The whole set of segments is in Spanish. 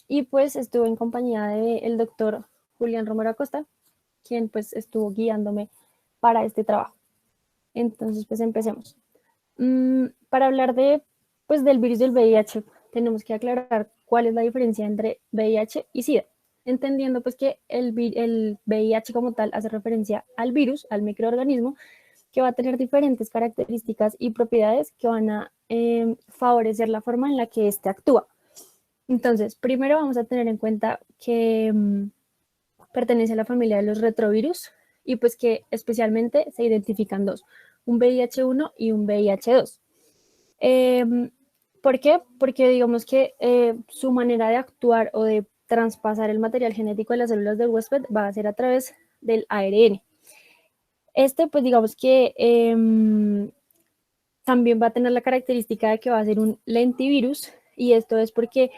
y pues estuve en compañía del doctor Julián Romero Acosta, quien pues estuvo guiándome para este trabajo. Entonces, pues empecemos. Para hablar pues, del virus del VIH, tenemos que aclarar cuál es la diferencia entre VIH y SIDA, entendiendo pues que el VIH como tal hace referencia al virus, al microorganismo, que va a tener diferentes características y propiedades que van a favorecer la forma en la que éste actúa. Entonces, primero vamos a tener en cuenta que pertenece a la familia de los retrovirus y pues que especialmente se identifican dos, un VIH-1 y un VIH-2. ¿Por qué? Porque digamos que su manera de actuar o de traspasar el material genético de las células del huésped va a ser a través del ARN. Pues digamos que también va a tener la característica de que va a ser un lentivirus, y esto es porque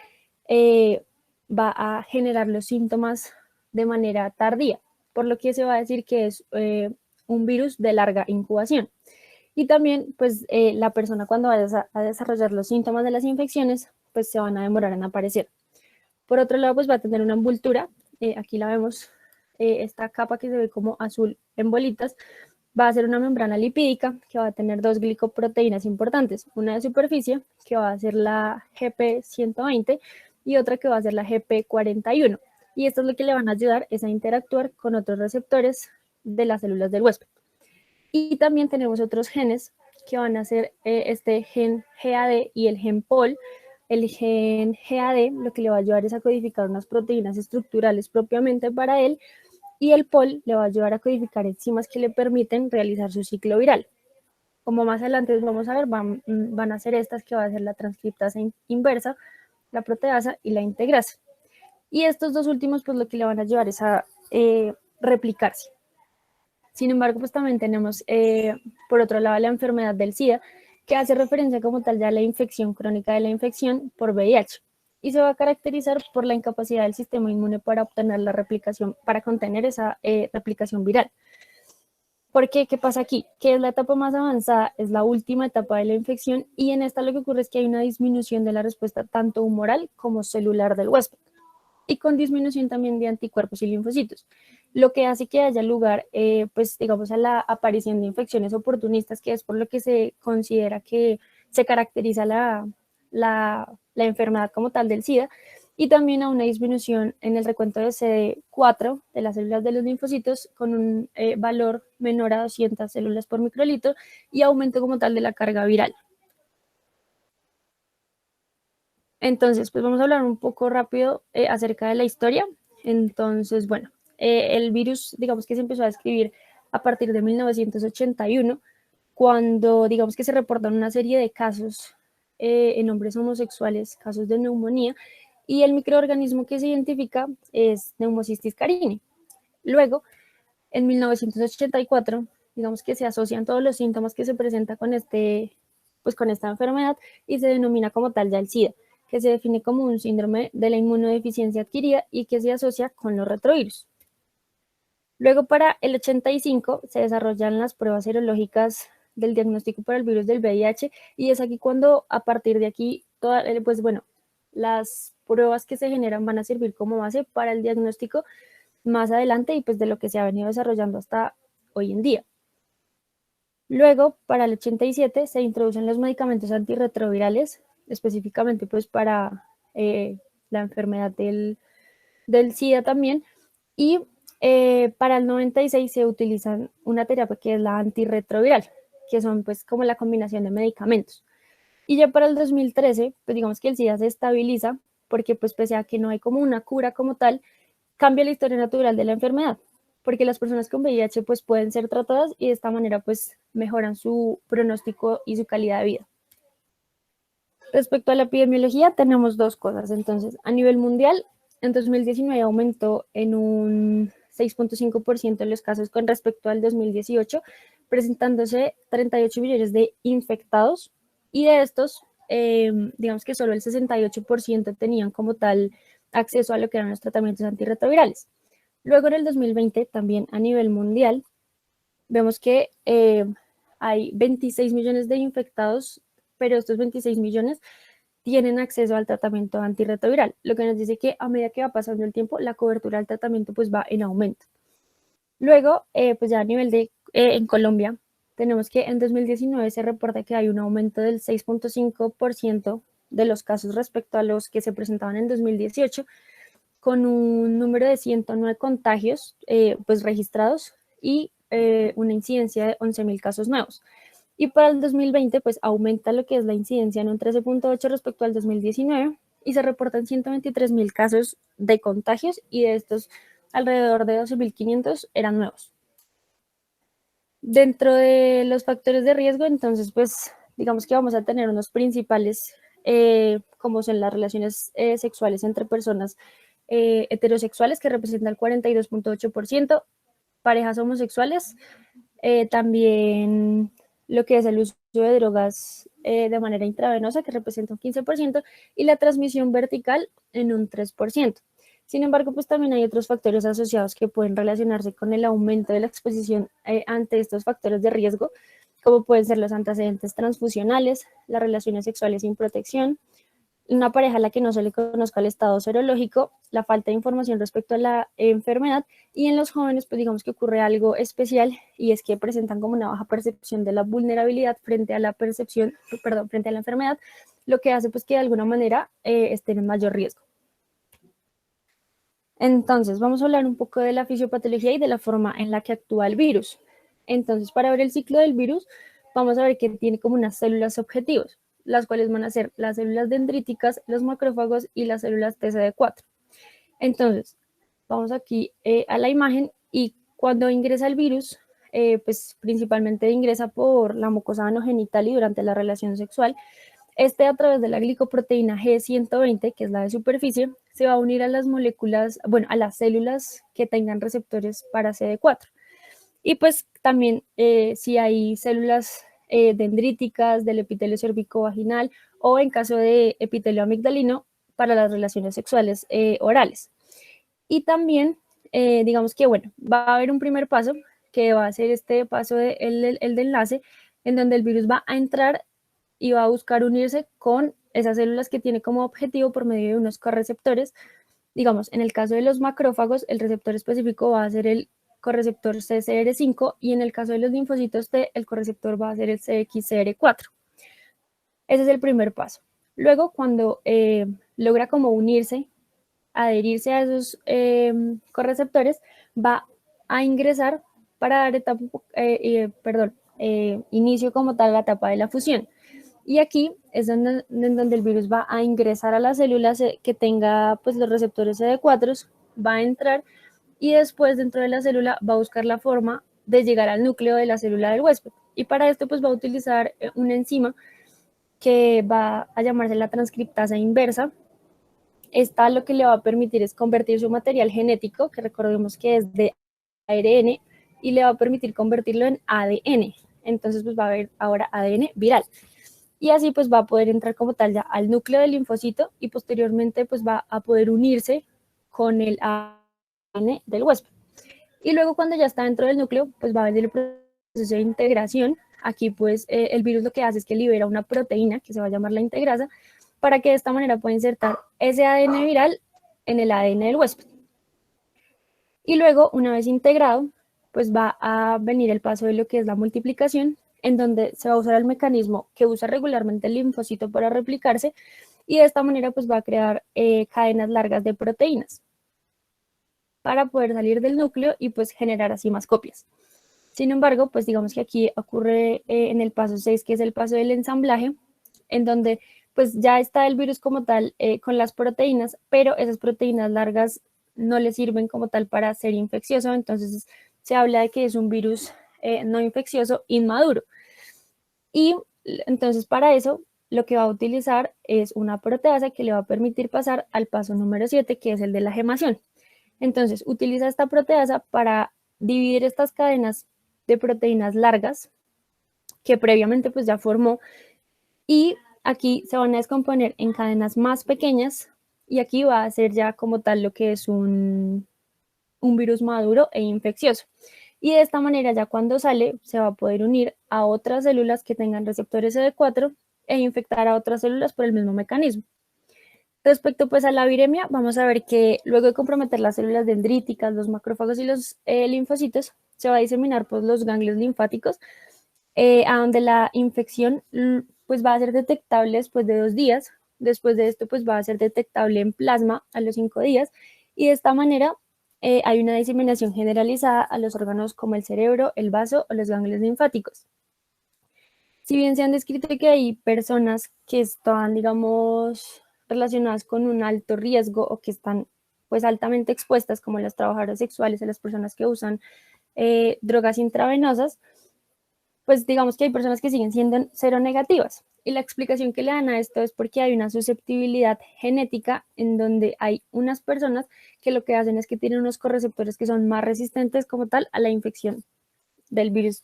va a generar los síntomas de manera tardía, por lo que se va a decir que es un virus de larga incubación. Y también, pues, la persona cuando vaya a desarrollar los síntomas de las infecciones, pues se van a demorar en aparecer. Por otro lado, pues va a tener una envoltura, aquí la vemos, esta capa que se ve como azul en bolitas, va a ser una membrana lipídica que va a tener dos glicoproteínas importantes, una de superficie, que va a ser la GP120, y otra que va a ser la GP41. Y esto es lo que le van a ayudar es a interactuar con otros receptores de las células del huésped. Y también tenemos otros genes que van a ser este gen GAD y el gen POL. El gen GAD lo que le va a ayudar es a codificar unas proteínas estructurales propiamente para él, y el POL le va a ayudar a codificar enzimas que le permiten realizar su ciclo viral. Como más adelante vamos a ver, van a ser estas que va a ser la transcriptasa inversa, la proteasa y la integrasa. Y estos dos últimos, pues lo que le van a ayudar es a replicarse. Sin embargo, pues también tenemos, por otro lado, la enfermedad del SIDA, que hace referencia como tal ya a la infección crónica de la infección por VIH, y se va a caracterizar por la incapacidad del sistema inmune para obtener la replicación, para contener esa replicación viral. ¿Por qué? ¿Qué pasa aquí? Que es la etapa más avanzada, es la última etapa de la infección, y en esta lo que ocurre es que hay una disminución de la respuesta tanto humoral como celular del huésped, y con disminución también de anticuerpos y linfocitos, lo que hace que haya lugar, pues digamos, a la aparición de infecciones oportunistas, que es por lo que se considera que se caracteriza la enfermedad como tal del SIDA, y también a una disminución en el recuento de CD4 de las células de los linfocitos con un valor menor a 200 células por microlitro, y aumento como tal de la carga viral. Entonces, pues vamos a hablar un poco rápido acerca de la historia. Entonces, bueno, el virus, digamos que se empezó a describir a partir de 1981, cuando, digamos que se reportan una serie de casos en hombres homosexuales, casos de neumonía, y el microorganismo que se identifica es Pneumocystis carini. Luego, en 1984, digamos que se asocian todos los síntomas que se presentan pues con esta enfermedad, y se denomina como tal ya el SIDA, que se define como un síndrome de la inmunodeficiencia adquirida y que se asocia con los retrovirus. Luego, para el 85, se desarrollan las pruebas serológicas del diagnóstico para el virus del VIH, y es aquí cuando, a partir de aquí, pues bueno, las pruebas que se generan van a servir como base para el diagnóstico más adelante, y pues de lo que se ha venido desarrollando hasta hoy en día. Luego, para el 87, se introducen los medicamentos antirretrovirales, específicamente pues para la enfermedad del SIDA también, y para el 96 se utilizan una terapia que es la antirretroviral, que son pues como la combinación de medicamentos. Y ya para el 2013, pues digamos que el SIDA se estabiliza, porque pues pese a que no hay como una cura como tal, cambia la historia natural de la enfermedad, porque las personas con VIH pues pueden ser tratadas, y de esta manera pues mejoran su pronóstico y su calidad de vida. Respecto a la epidemiología, tenemos dos cosas. Entonces, a nivel mundial, en 2019 aumentó en un 6.5% los casos con respecto al 2018, presentándose 38 millones de infectados, y de estos, digamos que solo el 68% tenían como tal acceso a lo que eran los tratamientos antirretrovirales. Luego, en el 2020, también a nivel mundial, vemos que hay 26 millones de infectados, pero estos 26 millones tienen acceso al tratamiento antirretroviral, lo que nos dice que a medida que va pasando el tiempo, la cobertura del tratamiento pues va en aumento. Luego, pues ya a nivel de, en Colombia, tenemos que en 2019 se reporta que hay un aumento del 6.5% de los casos respecto a los que se presentaban en 2018, con un número de 109 contagios pues registrados y una incidencia de 11.000 casos nuevos. Y para el 2020 pues aumenta lo que es la incidencia en un 13.8 respecto al 2019 y se reportan 123.000 casos de contagios y de estos alrededor de 12.500 eran nuevos. Dentro de los factores de riesgo, entonces pues digamos que vamos a tener unos principales como son las relaciones sexuales entre personas heterosexuales, que representan el 42.8%, parejas homosexuales, también lo que es el uso de drogas de manera intravenosa, que representa un 15%, y la transmisión vertical en un 3%. Sin embargo, pues también hay otros factores asociados que pueden relacionarse con el aumento de la exposición ante estos factores de riesgo, como pueden ser los antecedentes transfusionales, las relaciones sexuales sin protección, una pareja a la que no se le conozca el estado serológico, la falta de información respecto a la enfermedad, y en los jóvenes pues digamos que ocurre algo especial y es que presentan como una baja percepción de la vulnerabilidad frente a la frente a la enfermedad, lo que hace pues que de alguna manera estén en mayor riesgo. Entonces, vamos a hablar un poco de la fisiopatología y de la forma en la que actúa el virus. Entonces, para ver el ciclo del virus, vamos a ver que tiene como unas células objetivos, las cuales van a ser las células dendríticas, los macrófagos y las células TCD4. Entonces, vamos aquí a la imagen y cuando ingresa el virus, pues principalmente ingresa por la mucosa anogenital y durante la relación sexual. A través de la glicoproteína G120, que es la de superficie, se va a unir a las moléculas, bueno, a las células que tengan receptores para CD4. Y pues también si hay células dendríticas del epitelio cervicovaginal o en caso de epitelio amigdalino para las relaciones sexuales orales. Y también, digamos que, bueno, va a haber un primer paso que va a ser este paso el de enlace, en donde el virus va a entrar y va a buscar unirse con esas células que tiene como objetivo por medio de unos correceptores. Digamos, en el caso de los macrófagos, el receptor específico va a ser el correceptor CCR5 y en el caso de los linfocitos T, el correceptor va a ser el CXCR4. Ese es el primer paso. Luego, cuando logra como unirse, adherirse a esos correceptores, va a ingresar para dar inicio como tal a la etapa de la fusión. Y aquí es en donde el virus va a ingresar a las células que tenga pues, los receptores CD4, va a entrar y después dentro de la célula va a buscar la forma de llegar al núcleo de la célula del huésped. Y para esto pues va a utilizar una enzima que va a llamarse la transcriptasa inversa. Esta lo que le va a permitir es convertir su material genético, que recordemos que es de ARN, y le va a permitir convertirlo en ADN. Entonces pues va a haber ahora ADN viral. Y así pues va a poder entrar como tal ya al núcleo del linfocito y posteriormente pues va a poder unirse con el ADN del huésped. Y luego cuando ya está dentro del núcleo, pues va a haber el proceso de integración. Aquí pues el virus lo que hace es que libera una proteína que se va a llamar la integrasa para que de esta manera pueda insertar ese ADN viral en el ADN del huésped. Y luego, una vez integrado, pues va a venir el paso de lo que es la multiplicación, en donde se va a usar el mecanismo que usa regularmente el linfocito para replicarse y de esta manera pues va a crear cadenas largas de proteínas para poder salir del núcleo y pues generar así más copias. Sin embargo, pues digamos que aquí ocurre en el paso 6, que es el paso del ensamblaje, en donde pues ya está el virus como tal con las proteínas, pero esas proteínas largas no le sirven como tal para ser infeccioso, entonces se habla de que es un virus no infeccioso inmaduro. Y entonces para eso lo que va a utilizar es una proteasa que le va a permitir pasar al paso número 7, que es el de la gemación. Entonces utiliza esta proteasa para dividir estas cadenas de proteínas largas que previamente pues ya formó y aquí se van a descomponer en cadenas más pequeñas y aquí va a ser ya como tal lo que es un virus maduro e infeccioso. Y de esta manera ya cuando sale se va a poder unir a otras células que tengan receptores CD4 e infectar a otras células por el mismo mecanismo. Respecto pues a la viremia, vamos a ver que luego de comprometer las células dendríticas, los macrófagos y los linfocitos, se va a diseminar pues los ganglios linfáticos, a donde la infección pues va a ser detectable después de 2 días. Después de esto pues va a ser detectable en plasma a los 5 días, y de esta manera hay una diseminación generalizada a los órganos como el cerebro, el vaso o los ganglios linfáticos. Si bien se han descrito que hay personas que están, digamos, relacionadas con un alto riesgo o que están pues altamente expuestas, como las trabajadoras sexuales o las personas que usan drogas intravenosas, pues digamos que hay personas que siguen siendo seronegativas. Y la explicación que le dan a esto es porque hay una susceptibilidad genética en donde hay unas personas que lo que hacen es que tienen unos correceptores que son más resistentes como tal a la infección del virus.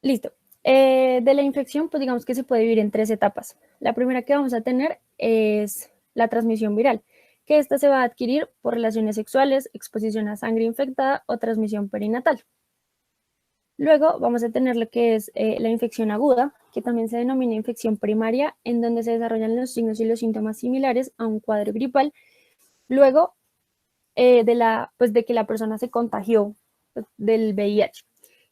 Listo. De la infección, pues digamos que se puede dividir en 3 etapas. La primera que vamos a tener es la transmisión viral, que esta se va a adquirir por relaciones sexuales, exposición a sangre infectada o transmisión perinatal. Luego vamos a tener lo que es la infección aguda, que también se denomina infección primaria, en donde se desarrollan los signos y los síntomas similares a un cuadro gripal, luego pues, de que la persona se contagió pues, del VIH.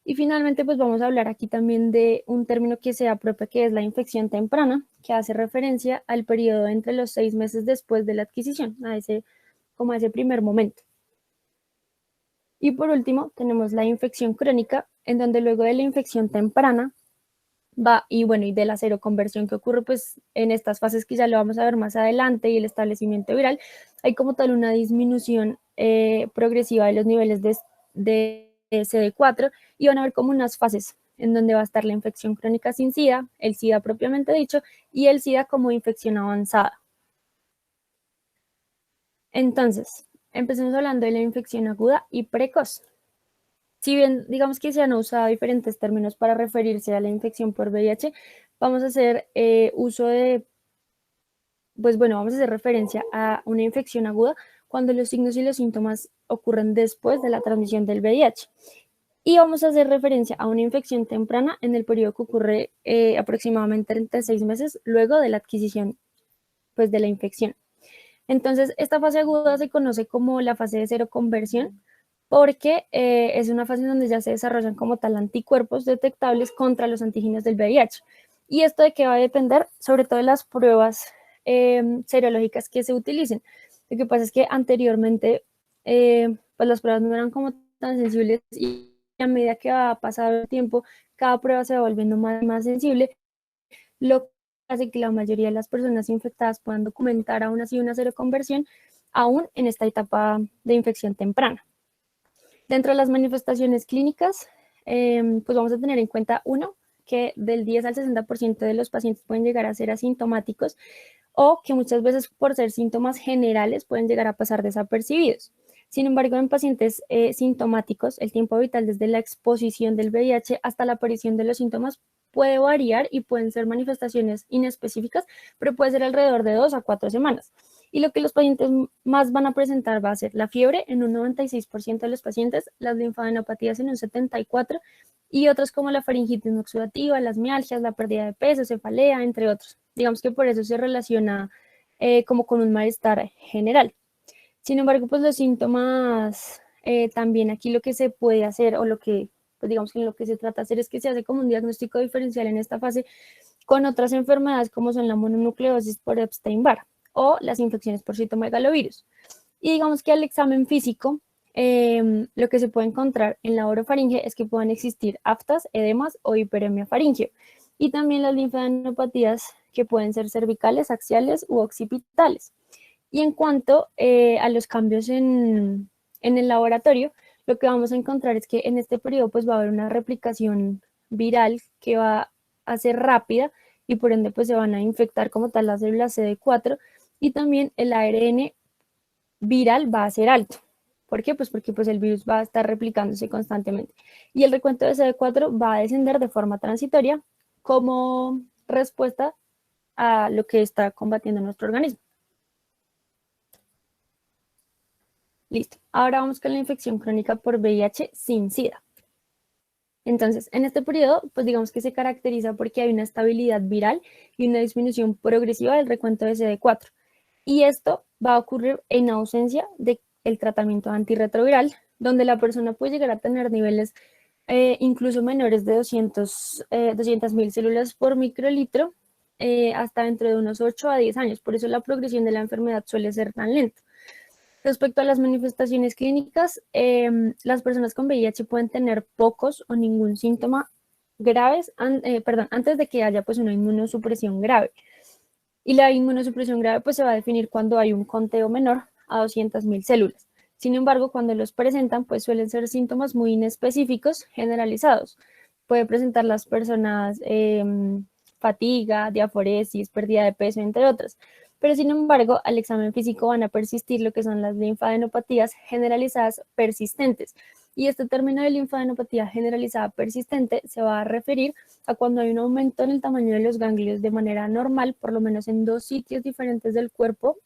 Y finalmente, pues vamos a hablar aquí también de un término que se apropia, que es la infección temprana, que hace referencia al periodo entre los 6 meses después de la adquisición, como a ese primer momento. Y por último, tenemos la infección crónica, en donde luego de la infección temprana y de la seroconversión que ocurre pues en estas fases que ya lo vamos a ver más adelante y el establecimiento viral, hay como tal una disminución progresiva de los niveles de CD4, y van a ver como unas fases en donde va a estar la infección crónica sin SIDA, el SIDA propiamente dicho, y el SIDA como infección avanzada. Entonces, empecemos hablando de la infección aguda y precoz. Si bien digamos que se han usado diferentes términos para referirse a la infección por VIH, vamos a hacer vamos a hacer referencia a una infección aguda cuando los signos y los síntomas ocurren después de la transmisión del VIH. Y vamos a hacer referencia a una infección temprana en el periodo que ocurre aproximadamente entre 6 meses luego de la adquisición pues, de la infección. Entonces, esta fase aguda se conoce como la fase de seroconversión, porque es una fase en donde ya se desarrollan como tal anticuerpos detectables contra los antígenos del VIH. ¿Y esto de qué va a depender? Sobre todo de las pruebas serológicas que se utilicen. Lo que pasa es que anteriormente pues las pruebas no eran como tan sensibles, y a medida que va pasando el tiempo, cada prueba se va volviendo más y más sensible, lo que hace que la mayoría de las personas infectadas puedan documentar aún así una seroconversión, aún en esta etapa de infección temprana. Dentro de las manifestaciones clínicas, pues vamos a tener en cuenta, uno, que del 10 al 60% de los pacientes pueden llegar a ser asintomáticos, o que muchas veces por ser síntomas generales pueden llegar a pasar desapercibidos. Sin embargo, en pacientes sintomáticos, el tiempo vital desde la exposición del VIH hasta la aparición de los síntomas puede variar y pueden ser manifestaciones inespecíficas, pero puede ser alrededor de 2 a 4 semanas. Y lo que los pacientes más van a presentar va a ser la fiebre en un 96% de los pacientes, las linfadenopatías en un 74%, y otros como la faringitis no exudativa, las mialgias, la pérdida de peso, cefalea, entre otros. Digamos que por eso se relaciona como con un malestar general. Sin embargo, pues los síntomas, también aquí lo que se puede hacer, o lo que, pues digamos que lo que se trata de hacer, es que se hace como un diagnóstico diferencial en esta fase con otras enfermedades como son la mononucleosis por Epstein-Barr o las infecciones por citomegalovirus. Y digamos que al examen físico, lo que se puede encontrar en la orofaringe es que puedan existir aftas, edemas o hiperemia faringeo, y también las linfadenopatías que pueden ser cervicales, axiales u occipitales. Y en cuanto a los cambios en el laboratorio, lo que vamos a encontrar es que en este periodo pues va a haber una replicación viral que va a ser rápida, y por ende pues se van a infectar como tal las células CD4, y también el ARN viral va a ser alto. ¿Por qué? Pues porque pues el virus va a estar replicándose constantemente. Y el recuento de CD4 va a descender de forma transitoria como respuesta a lo que está combatiendo nuestro organismo. Listo. Ahora vamos con la infección crónica por VIH sin SIDA. Entonces, en este periodo, pues digamos que se caracteriza porque hay una estabilidad viral y una disminución progresiva del recuento de CD4. Y esto va a ocurrir en ausencia del tratamiento antirretroviral, donde la persona puede llegar a tener niveles incluso menores de 200.000 células por microlitro hasta dentro de unos 8 a 10 años. Por eso la progresión de la enfermedad suele ser tan lenta. Respecto a las manifestaciones clínicas, las personas con VIH pueden tener pocos o ningún síntoma graves, antes de que haya pues una inmunosupresión grave. Y la inmunosupresión grave pues se va a definir cuando hay un conteo menor a 200.000 células. Sin embargo, cuando los presentan, pues suelen ser síntomas muy inespecíficos, generalizados. Puede presentar las personas fatiga, diaforesis, pérdida de peso, entre otras. Pero sin embargo, al examen físico van a persistir lo que son las linfadenopatías generalizadas persistentes. Y este término de linfadenopatía generalizada persistente se va a referir a cuando hay un aumento en el tamaño de los ganglios de manera normal, por lo menos en 2 sitios diferentes del cuerpo,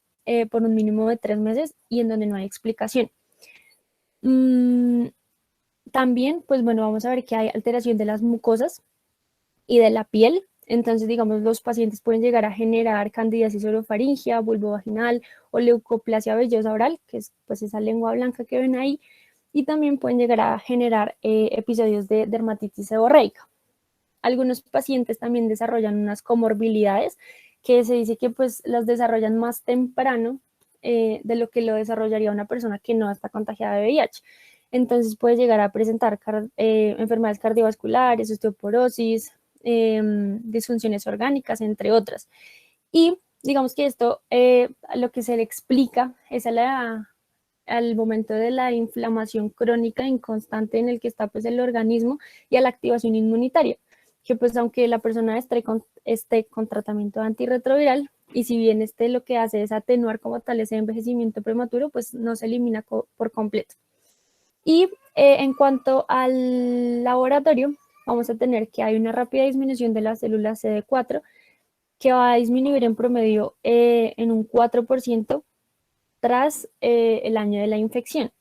por un mínimo de 3 meses y en donde no hay explicación. También, pues bueno, vamos a ver que hay alteración de las mucosas y de la piel. Entonces, digamos, los pacientes pueden llegar a generar candidiasis orofaringia, bulbo vaginal o leucoplasia vellosa oral, que es pues esa lengua blanca que ven ahí, y también pueden llegar a generar episodios de dermatitis seborreica. Algunos pacientes también desarrollan unas comorbilidades que se dice que pues las desarrollan más temprano de lo que lo desarrollaría una persona que no está contagiada de VIH. Entonces puede llegar a presentar enfermedades cardiovasculares, osteoporosis, disfunciones orgánicas, entre otras. Y digamos que esto lo que se le explica es al momento de la inflamación crónica inconstante en el que está pues el organismo y a la activación inmunitaria, que pues aunque la persona esté con tratamiento antirretroviral, y si bien este lo que hace es atenuar como tal ese envejecimiento prematuro, pues no se elimina por completo. Y en cuanto al laboratorio, vamos a tener que hay una rápida disminución de las células CD4 que va a disminuir en promedio en un 4% tras el año de la infección.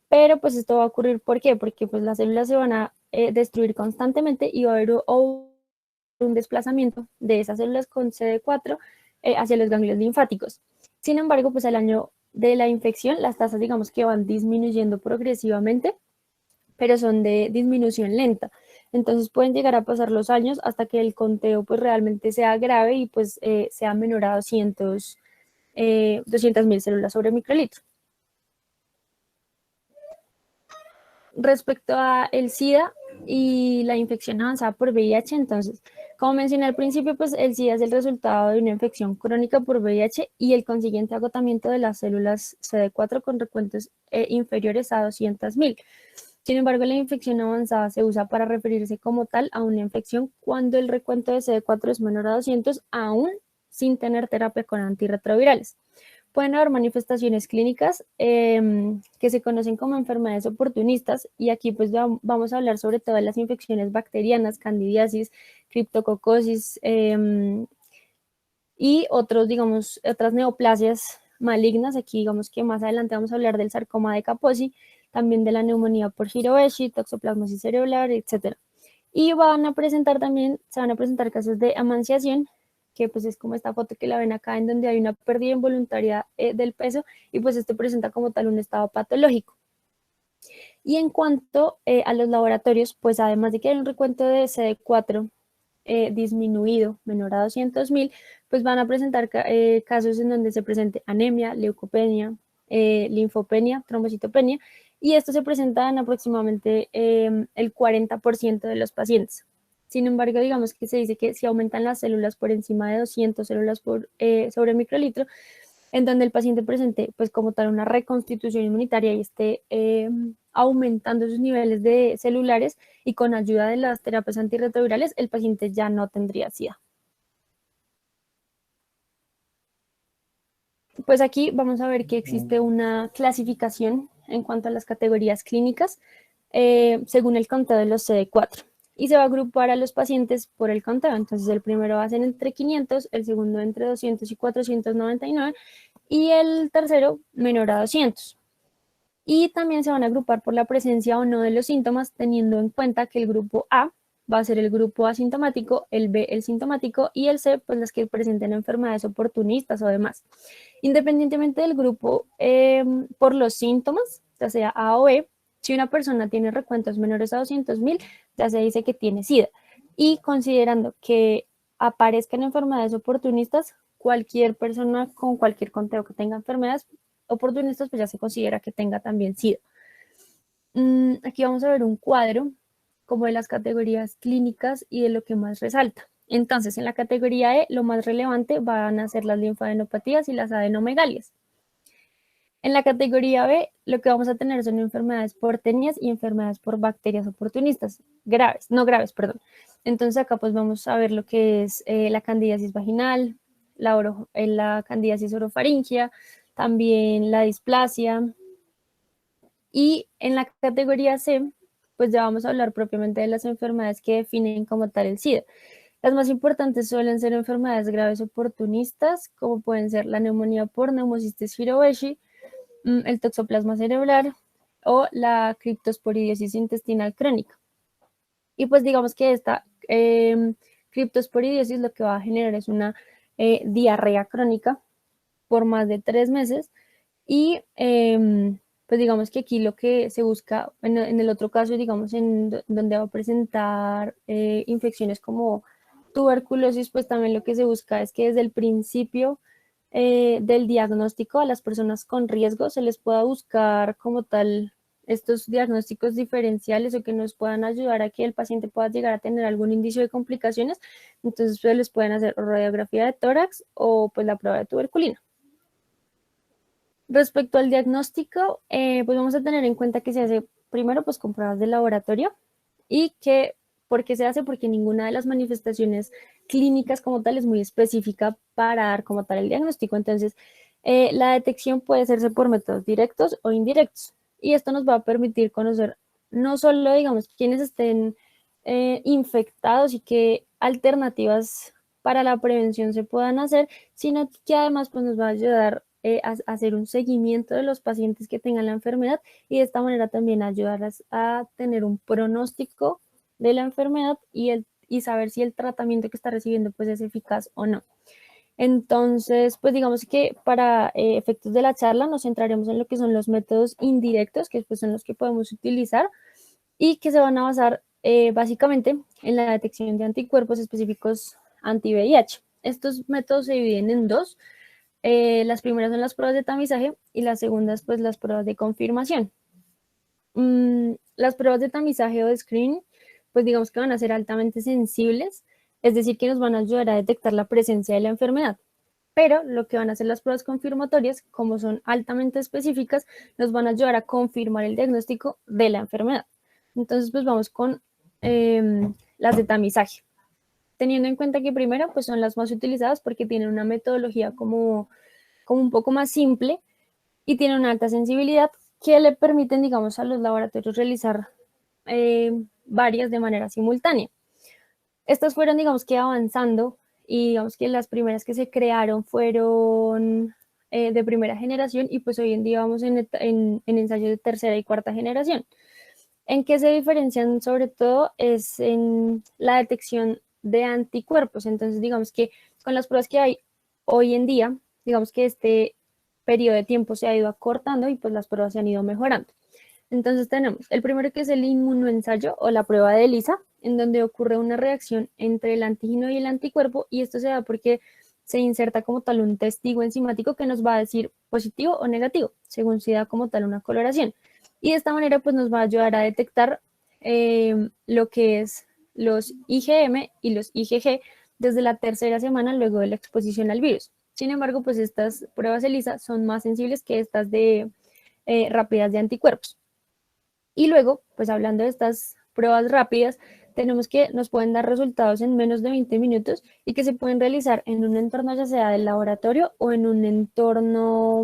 Pero pues esto va a ocurrir, ¿por qué? Porque pues las células se van a destruir constantemente y va a haber un desplazamiento de esas células con CD4 hacia los ganglios linfáticos. Sin embargo, pues al año de la infección, las tasas digamos que van disminuyendo progresivamente, pero son de disminución lenta. Entonces pueden llegar a pasar los años hasta que el conteo pues realmente sea grave y pues sea menor a 200.000 células sobre microlitro. Respecto a el SIDA y la infección avanzada por VIH, entonces, como mencioné al principio, pues el SIDA es el resultado de una infección crónica por VIH y el consiguiente agotamiento de las células CD4 con recuentos inferiores a 200.000. Sin embargo, la infección avanzada se usa para referirse como tal a una infección cuando el recuento de CD4 es menor a 200, aún sin tener terapia con antirretrovirales. Pueden haber manifestaciones clínicas que se conocen como enfermedades oportunistas, y aquí pues vamos a hablar sobre todas las infecciones bacterianas, candidiasis, criptococosis y otras neoplasias malignas. Aquí digamos que más adelante vamos a hablar del sarcoma de Kaposi, también de la neumonía por Hiroshi, toxoplasmosis cerebral, etc. Y se van a presentar casos de amanciación, que pues es como esta foto que la ven acá, en donde hay una pérdida involuntaria del peso y pues esto presenta como tal un estado patológico. Y en cuanto a los laboratorios, pues además de que hay un recuento de CD4 disminuido, menor a 200.000, pues van a presentar casos en donde se presente anemia, leucopenia, linfopenia, trombocitopenia, y esto se presenta en aproximadamente el 40% de los pacientes. Sin embargo, digamos que se dice que si aumentan las células por encima de 200 células sobre microlitro, en donde el paciente presente, pues como tal, una reconstitución inmunitaria y esté aumentando sus niveles de celulares y con ayuda de las terapias antirretrovirales, el paciente ya no tendría SIDA. Pues aquí vamos a ver que existe una clasificación en cuanto a las categorías clínicas según el conteo de los CD4. Y se va a agrupar a los pacientes por el conteo. Entonces el primero va a ser entre 500, el segundo entre 200 y 499 y el tercero menor a 200. Y también se van a agrupar por la presencia o no de los síntomas, teniendo en cuenta que el grupo A va a ser el grupo asintomático, el B el sintomático y el C pues las que presenten enfermedades oportunistas o demás. Independientemente del grupo, por los síntomas, ya sea A o B, si una persona tiene recuentos menores a 200.000, ya se dice que tiene SIDA. Y considerando que aparezcan enfermedades oportunistas, cualquier persona con cualquier conteo que tenga enfermedades oportunistas, pues ya se considera que tenga también SIDA. Aquí vamos a ver un cuadro como de las categorías clínicas y de lo que más resalta. Entonces, en la categoría E, lo más relevante van a ser las linfadenopatías y las adenomegalias. En la categoría B, lo que vamos a tener son enfermedades por tenias y enfermedades por bacterias oportunistas, graves, no graves, perdón. Entonces acá pues vamos a ver lo que es la candidiasis vaginal, la candidiasis orofaringia, también la displasia. Y en la categoría C, pues ya vamos a hablar propiamente de las enfermedades que definen como tal el SIDA. Las más importantes suelen ser enfermedades graves oportunistas, como pueden ser la neumonía por neumocistis jirovecii, el toxoplasma cerebral o la criptosporidiosis intestinal crónica. Y pues digamos que esta criptosporidiosis lo que va a generar es una diarrea crónica por más de 3 meses y pues digamos que aquí lo que se busca, en el otro caso, digamos, donde va a presentar infecciones como tuberculosis, pues también lo que se busca es que desde el principio del diagnóstico a las personas con riesgo se les pueda buscar como tal estos diagnósticos diferenciales o que nos puedan ayudar a que el paciente pueda llegar a tener algún indicio de complicaciones. Entonces, pues les pueden hacer radiografía de tórax o pues la prueba de tuberculina. Respecto al diagnóstico, pues vamos a tener en cuenta que se hace primero pues con pruebas de laboratorio y que, ¿por qué se hace? Porque ninguna de las manifestaciones clínicas como tal es muy específica para dar como tal el diagnóstico. Entonces, la detección puede hacerse por métodos directos o indirectos y esto nos va a permitir conocer no solo, digamos, quiénes estén infectados y qué alternativas para la prevención se puedan hacer, sino que además pues nos va a ayudar a hacer un seguimiento de los pacientes que tengan la enfermedad y de esta manera también ayudarlas a tener un pronóstico de la enfermedad y saber si el tratamiento que está recibiendo pues es eficaz o no. Entonces, pues digamos que para efectos de la charla nos centraremos en lo que son los métodos indirectos, que pues son los que podemos utilizar y que se van a basar básicamente en la detección de anticuerpos específicos anti-VIH. Estos métodos se dividen en dos. Las primeras son las pruebas de tamizaje y las segundas, pues las pruebas de confirmación. Las pruebas de tamizaje o de screening, pues digamos que van a ser altamente sensibles, es decir, que nos van a ayudar a detectar la presencia de la enfermedad. Pero lo que van a hacer las pruebas confirmatorias, como son altamente específicas, nos van a ayudar a confirmar el diagnóstico de la enfermedad. Entonces, pues vamos con las de tamizaje. Teniendo en cuenta que primero, pues son las más utilizadas porque tienen una metodología como un poco más simple y tienen una alta sensibilidad que le permiten, digamos, a los laboratorios realizar varias de manera simultánea. Estas fueron, digamos, que avanzando y digamos que las primeras que se crearon fueron de primera generación y pues hoy en día vamos en ensayos de tercera y cuarta generación. ¿En qué se diferencian sobre todo? Es en la detección de anticuerpos. Entonces, digamos que con las pruebas que hay hoy en día, digamos que este periodo de tiempo se ha ido acortando y pues las pruebas se han ido mejorando. Entonces tenemos el primero que es el inmunoensayo o la prueba de ELISA, en donde ocurre una reacción entre el antígeno y el anticuerpo y esto se da porque se inserta como tal un testigo enzimático que nos va a decir positivo o negativo, según si da como tal una coloración. Y de esta manera pues nos va a ayudar a detectar lo que es los IgM y los IgG desde la tercera semana luego de la exposición al virus. Sin embargo, pues estas pruebas ELISA son más sensibles que estas de rápidas de anticuerpos. Y luego, pues hablando de estas pruebas rápidas, tenemos que nos pueden dar resultados en menos de 20 minutos y que se pueden realizar en un entorno ya sea del laboratorio o en un entorno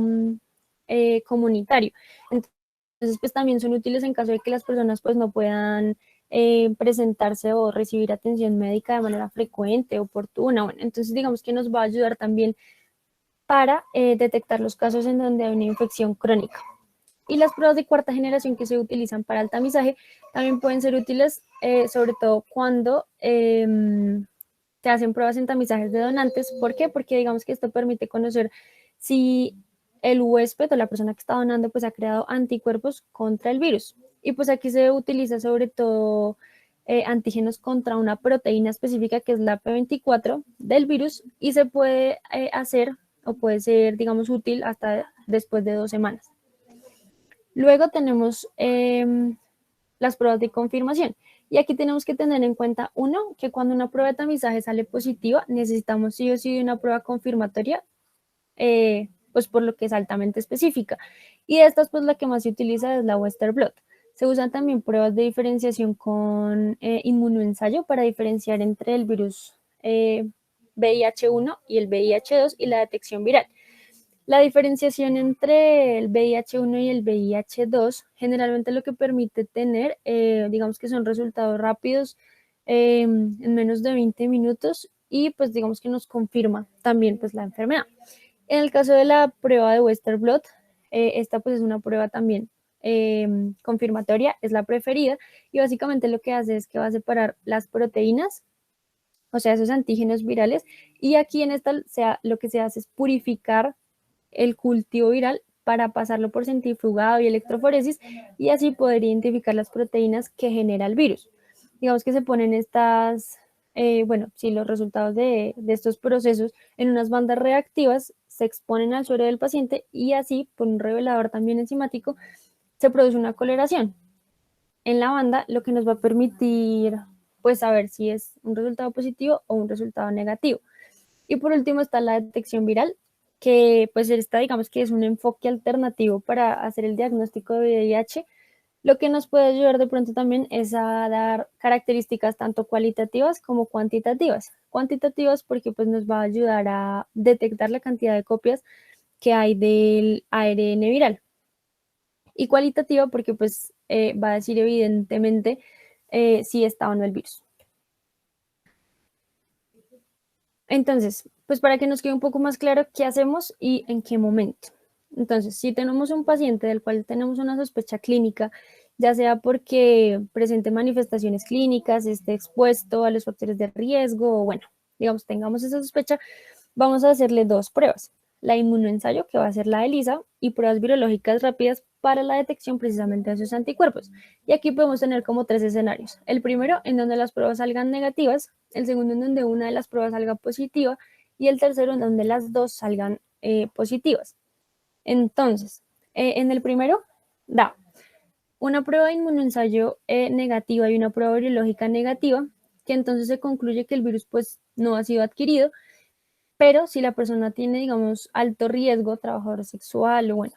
comunitario. Entonces, pues también son útiles en caso de que las personas pues no puedan presentarse o recibir atención médica de manera frecuente, oportuna. Bueno, entonces digamos que nos va a ayudar también para detectar los casos en donde hay una infección crónica. Y las pruebas de cuarta generación que se utilizan para el tamizaje también pueden ser útiles, sobre todo cuando se hacen pruebas en tamizajes de donantes. ¿Por qué? Porque digamos que esto permite conocer si el huésped o la persona que está donando pues ha creado anticuerpos contra el virus. Y pues aquí se utiliza sobre todo antígenos contra una proteína específica que es la P24 del virus y se puede hacer o puede ser, digamos, útil hasta después de 2 semanas. Luego tenemos las pruebas de confirmación. Y aquí tenemos que tener en cuenta, uno, que cuando una prueba de tamizaje sale positiva, necesitamos sí o sí de una prueba confirmatoria, pues por lo que es altamente específica. Y de estas, pues la que más se utiliza es la Western blot. Se usan también pruebas de diferenciación con inmunoensayo para diferenciar entre el virus VIH1 y el VIH2 y la detección viral. La diferenciación entre el VIH1 y el VIH2 generalmente lo que permite tener, digamos que son resultados rápidos en menos de 20 minutos y pues digamos que nos confirma también pues la enfermedad. En el caso de la prueba de Western blot, esta pues es una prueba también confirmatoria, es la preferida y básicamente lo que hace es que va a separar las proteínas, o sea, esos antígenos virales, y aquí en esta lo que se hace es purificar el cultivo viral para pasarlo por centrifugado y electroforesis y así poder identificar las proteínas que genera el virus. Digamos que se ponen estas, los resultados de estos procesos en unas bandas reactivas se exponen al suero del paciente y así, por un revelador también enzimático, se produce una coloración en la banda, lo que nos va a permitir pues saber si es un resultado positivo o un resultado negativo. Y por último está la detección viral, que pues esta digamos que es un enfoque alternativo para hacer el diagnóstico de VIH. Lo que nos puede ayudar de pronto también es a dar características tanto cualitativas como cuantitativas. Cuantitativas porque pues nos va a ayudar a detectar la cantidad de copias que hay del ARN viral. Y cualitativa porque pues va a decir evidentemente si está o no el virus. Entonces, pues para que nos quede un poco más claro qué hacemos y en qué momento. Entonces, si tenemos un paciente del cual tenemos una sospecha clínica, ya sea porque presente manifestaciones clínicas, esté expuesto a los factores de riesgo, o bueno, digamos, tengamos esa sospecha, vamos a hacerle 2 pruebas. La inmunoensayo, que va a ser la ELISA, y pruebas virológicas rápidas para la detección precisamente de esos anticuerpos. Y aquí podemos tener como 3 escenarios. El primero, en donde las pruebas salgan negativas, el segundo, en donde una de las pruebas salga positiva, y el tercero, en donde las 2 salgan positivas. Entonces, en el primero, da una prueba de inmunoensayo negativa y una prueba virológica negativa, que entonces se concluye que el virus pues no ha sido adquirido, pero si la persona tiene, digamos, alto riesgo, trabajador sexual o bueno,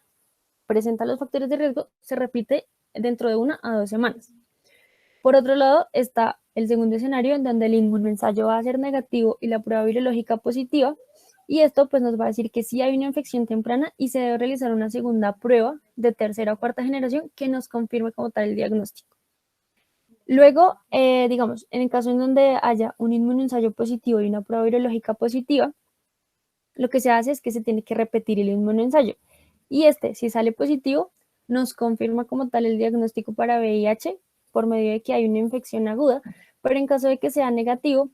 presenta los factores de riesgo, se repite dentro de 1 a 2 semanas. Por otro lado, está el segundo escenario en donde el inmunoensayo va a ser negativo y la prueba virológica positiva, y esto pues nos va a decir que sí hay una infección temprana y se debe realizar una segunda prueba de tercera o cuarta generación que nos confirme como tal el diagnóstico. Luego, digamos, en el caso en donde haya un inmunoensayo positivo y una prueba virológica positiva, lo que se hace es que se tiene que repetir el inmunoensayo. Y si sale positivo, nos confirma como tal el diagnóstico para VIH por medio de que hay una infección aguda, pero en caso de que sea negativo,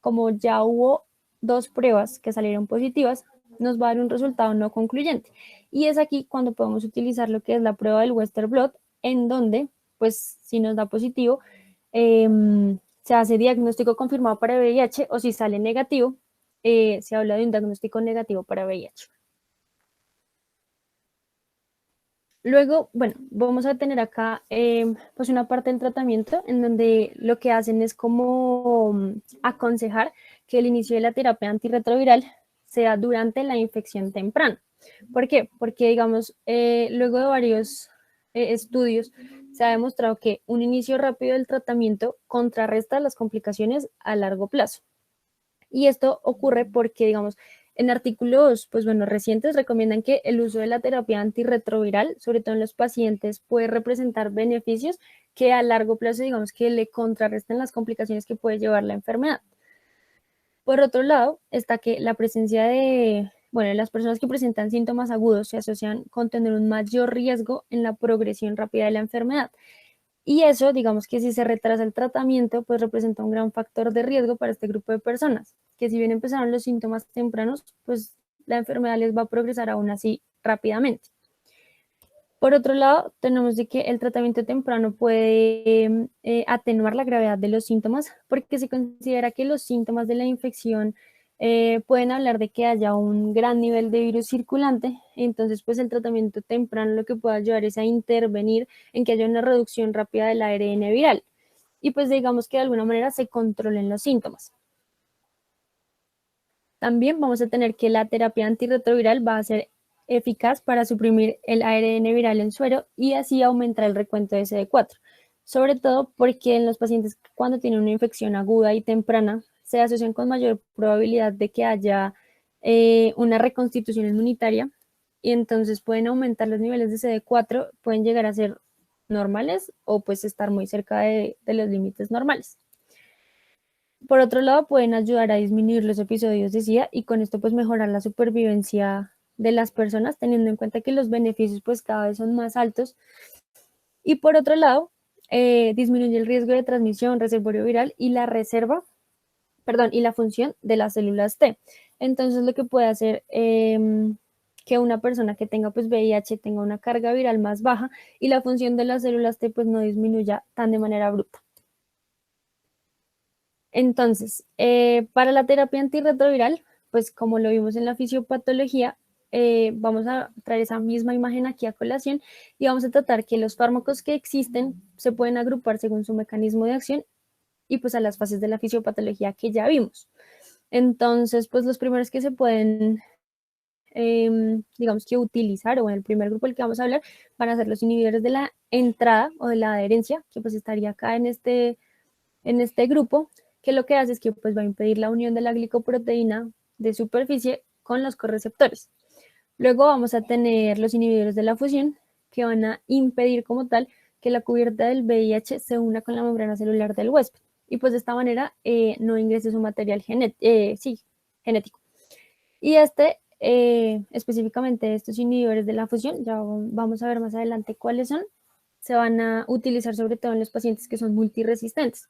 como ya hubo 2 pruebas que salieron positivas, nos va a dar un resultado no concluyente. Y es aquí cuando podemos utilizar lo que es la prueba del Western blot, en donde, pues, si nos da positivo, se hace diagnóstico confirmado para VIH o si sale negativo, se habla de un diagnóstico negativo para VIH. Luego, bueno, vamos a tener acá pues una parte del tratamiento en donde lo que hacen es como aconsejar que el inicio de la terapia antirretroviral sea durante la infección temprana. ¿Por qué? Porque, digamos, luego de varios estudios se ha demostrado que un inicio rápido del tratamiento contrarresta las complicaciones a largo plazo. Y esto ocurre porque, digamos, en artículos, pues bueno, recientes recomiendan que el uso de la terapia antirretroviral, sobre todo en los pacientes, puede representar beneficios que a largo plazo, digamos, que le contrarresten las complicaciones que puede llevar la enfermedad. Por otro lado, está que la presencia de Bueno, las personas que presentan síntomas agudos se asocian con tener un mayor riesgo en la progresión rápida de la enfermedad. Y eso, digamos que si se retrasa el tratamiento, pues representa un gran factor de riesgo para este grupo de personas, que si bien empezaron los síntomas tempranos, pues la enfermedad les va a progresar aún así rápidamente. Por otro lado, tenemos de que el tratamiento temprano puede atenuar la gravedad de los síntomas porque se considera que los síntomas de la infección pueden hablar de que haya un gran nivel de virus circulante. Entonces, pues el tratamiento temprano lo que puede ayudar es a intervenir en que haya una reducción rápida del ARN viral y pues digamos que de alguna manera se controlen los síntomas. También vamos a tener que la terapia antirretroviral va a ser eficaz para suprimir el ARN viral en suero y así aumentar el recuento de CD4, sobre todo porque en los pacientes cuando tienen una infección aguda y temprana se asocian con mayor probabilidad de que haya una reconstitución inmunitaria y entonces pueden aumentar los niveles de CD4, pueden llegar a ser normales o pues estar muy cerca de los límites normales. Por otro lado, pueden ayudar a disminuir los episodios de SIDA y con esto pues mejorar la supervivencia de las personas, teniendo en cuenta que los beneficios pues cada vez son más altos. Y por otro lado, disminuye el riesgo de transmisión, reservorio viral y la y la función de las células T. Entonces lo que puede hacer que una persona que tenga pues VIH tenga una carga viral más baja y la función de las células T pues no disminuya tan de manera bruta. Entonces, para la terapia antirretroviral, pues como lo vimos en la fisiopatología, vamos a traer esa misma imagen aquí a colación y vamos a tratar que los fármacos que existen se pueden agrupar según su mecanismo de acción y pues a las fases de la fisiopatología que ya vimos. Entonces, pues los primeros que se pueden, digamos que utilizar, o en el primer grupo del que vamos a hablar, van a ser los inhibidores de la entrada o de la adherencia, que pues estaría acá en este grupo, que lo que hace es que pues va a impedir la unión de la glicoproteína de superficie con los correceptores. Luego vamos a tener los inhibidores de la fusión, que van a impedir como tal que la cubierta del VIH se una con la membrana celular del huésped y pues de esta manera no ingrese su material genético. Y específicamente estos inhibidores de la fusión, ya vamos a ver más adelante cuáles son, se van a utilizar sobre todo en los pacientes que son multiresistentes.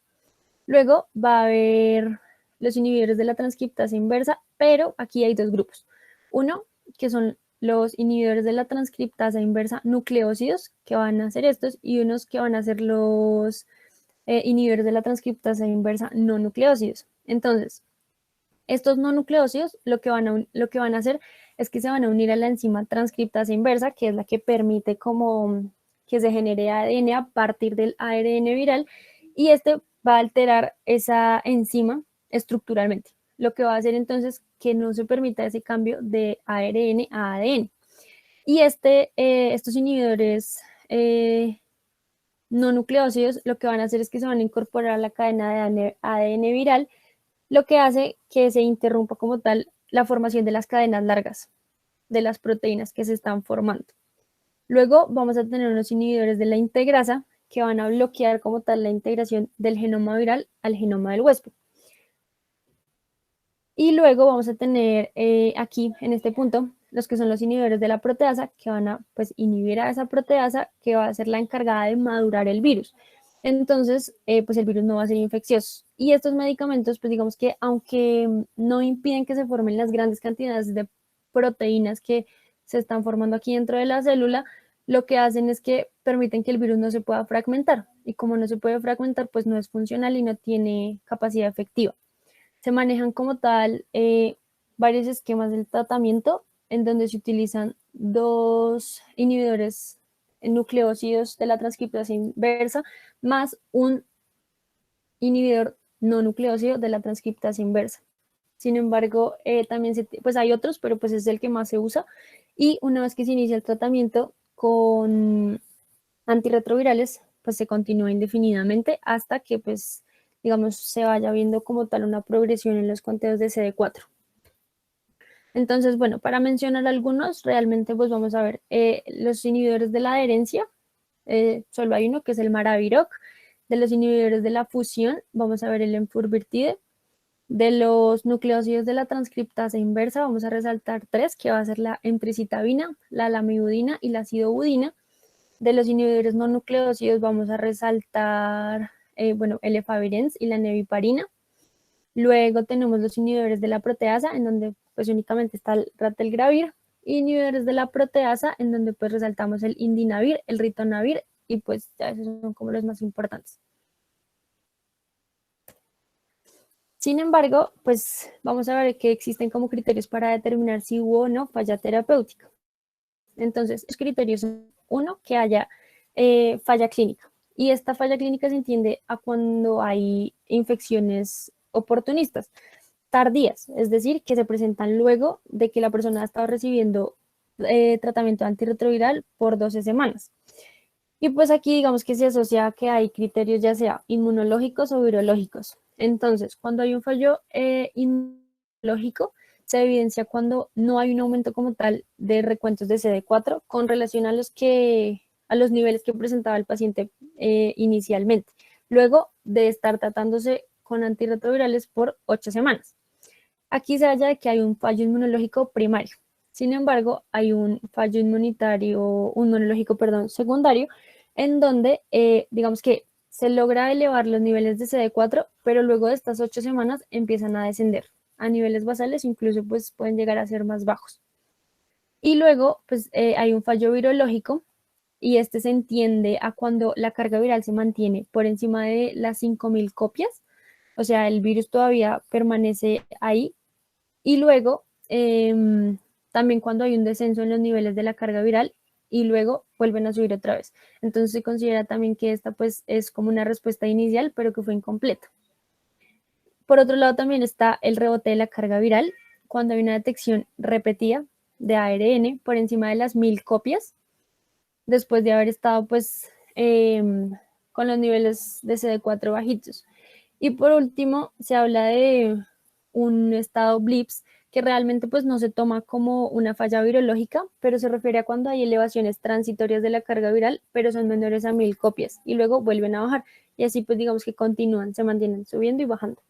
Luego va a haber los inhibidores de la transcriptasa inversa, pero aquí hay dos grupos. Uno, que son los inhibidores de la transcriptasa inversa nucleósidos, que van a ser estos, y unos que van a ser los inhibidores de la transcriptasa inversa no nucleósidos. Entonces, estos no nucleósidos lo que van a hacer es que se van a unir a la enzima transcriptasa inversa, que es la que permite como que se genere ADN a partir del ARN viral, y este va a alterar esa enzima estructuralmente, lo que va a hacer entonces que no se permita ese cambio de ARN a ADN. Y estos inhibidores no nucleósidos lo que van a hacer es que se van a incorporar a la cadena de ADN viral, lo que hace que se interrumpa como tal la formación de las cadenas largas de las proteínas que se están formando. Luego vamos a tener unos inhibidores de la integrasa que van a bloquear como tal la integración del genoma viral al genoma del huésped. Y luego vamos a tener aquí en este punto los que son los inhibidores de la proteasa que van a pues inhibir a esa proteasa que va a ser la encargada de madurar el virus. Entonces, pues el virus no va a ser infeccioso. Y estos medicamentos, pues digamos que aunque no impiden que se formen las grandes cantidades de proteínas que se están formando aquí dentro de la célula, lo que hacen es que permiten que el virus no se pueda fragmentar. Y como no se puede fragmentar, pues no es funcional y no tiene capacidad efectiva. Se manejan como tal varios esquemas del tratamiento en donde se utilizan dos inhibidores nucleósidos de la transcriptasa inversa más un inhibidor no nucleósido de la transcriptasa inversa. Sin embargo, también pues hay otros, pero pues es el que más se usa. Y una vez que se inicia el tratamiento con antirretrovirales, pues se continúa indefinidamente hasta que, pues, digamos, se vaya viendo como tal una progresión en los conteos de CD4. Entonces, bueno, para mencionar algunos, realmente pues vamos a ver los inhibidores de la adherencia, solo hay uno que es el Maraviroc. De los inhibidores de la fusión, vamos a ver el Enfurvirtide. De los nucleósidos de la transcriptasa inversa vamos a resaltar 3, que va a ser la emtricitabina, la lamivudina y la acidobudina. De los inhibidores no nucleósidos vamos a resaltar, el efavirenz y la neviparina. Luego tenemos los inhibidores de la proteasa, en donde pues únicamente está el ratelgravir, y inhibidores de la proteasa, en donde pues resaltamos el indinavir, el ritonavir, y pues ya esos son como los más importantes. Sin embargo, pues vamos a ver que existen como criterios para determinar si hubo o no falla terapéutica. Entonces, los criterios son, uno, que haya falla clínica. Y esta falla clínica se entiende a cuando hay infecciones oportunistas, tardías, es decir, que se presentan luego de que la persona ha estado recibiendo tratamiento antirretroviral por 12 semanas. Y pues aquí digamos que se asocia a que hay criterios ya sea inmunológicos o virológicos. Entonces, cuando hay un fallo inmunológico, se evidencia cuando no hay un aumento como tal de recuentos de CD4 con relación a los niveles que presentaba el paciente inicialmente, luego de estar tratándose con antirretrovirales por 8 semanas. Aquí se halla que hay un fallo inmunológico primario. Sin embargo, hay un fallo inmunológico, secundario, en donde, digamos que se logra elevar los niveles de CD4, pero luego de estas 8 semanas empiezan a descender a niveles basales, incluso pues pueden llegar a ser más bajos. Y luego, pues hay un fallo virológico, y este se entiende a cuando la carga viral se mantiene por encima de las 5.000 copias, o sea, el virus todavía permanece ahí, y luego, también cuando hay un descenso en los niveles de la carga viral y luego vuelven a subir otra vez. Entonces se considera también que esta pues es como una respuesta inicial, pero que fue incompleta. Por otro lado también está el rebote de la carga viral, cuando hay una detección repetida de ARN por encima de las 1.000 copias, después de haber estado pues con los niveles de CD4 bajitos. Y por último, se habla de un estado BLIPS, que realmente pues no se toma como una falla virológica, pero se refiere a cuando hay elevaciones transitorias de la carga viral, pero son menores a 1.000 copias y luego vuelven a bajar. Y así pues digamos que continúan, se mantienen subiendo y bajando.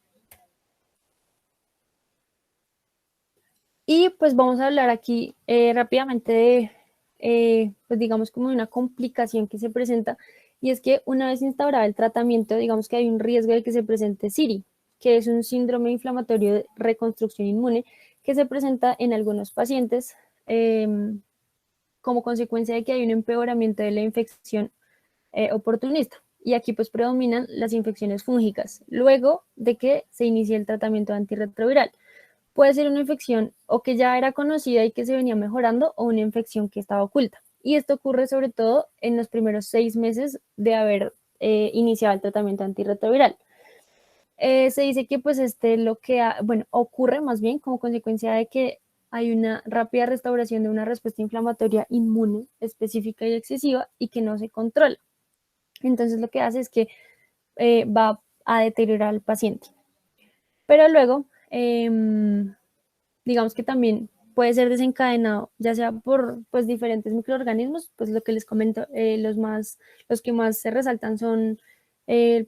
Y pues vamos a hablar aquí rápidamente de, pues digamos como una complicación que se presenta, y es que una vez instaurado el tratamiento, digamos que hay un riesgo de que se presente SIRI, que es un síndrome inflamatorio de reconstrucción inmune que se presenta en algunos pacientes como consecuencia de que hay un empeoramiento de la infección oportunista. Y aquí pues predominan las infecciones fúngicas, luego de que se inicie el tratamiento antirretroviral. Puede ser una infección o que ya era conocida y que se venía mejorando, o una infección que estaba oculta. Y esto ocurre sobre todo en los primeros 6 meses de haber iniciado el tratamiento antirretroviral. Se dice que pues ocurre más bien como consecuencia de que hay una rápida restauración de una respuesta inflamatoria inmune específica y excesiva y que no se controla. Entonces lo que hace es que va a deteriorar al paciente. Pero luego, digamos que también puede ser desencadenado, ya sea por pues diferentes microorganismos, pues lo que les comento, los que más se resaltan son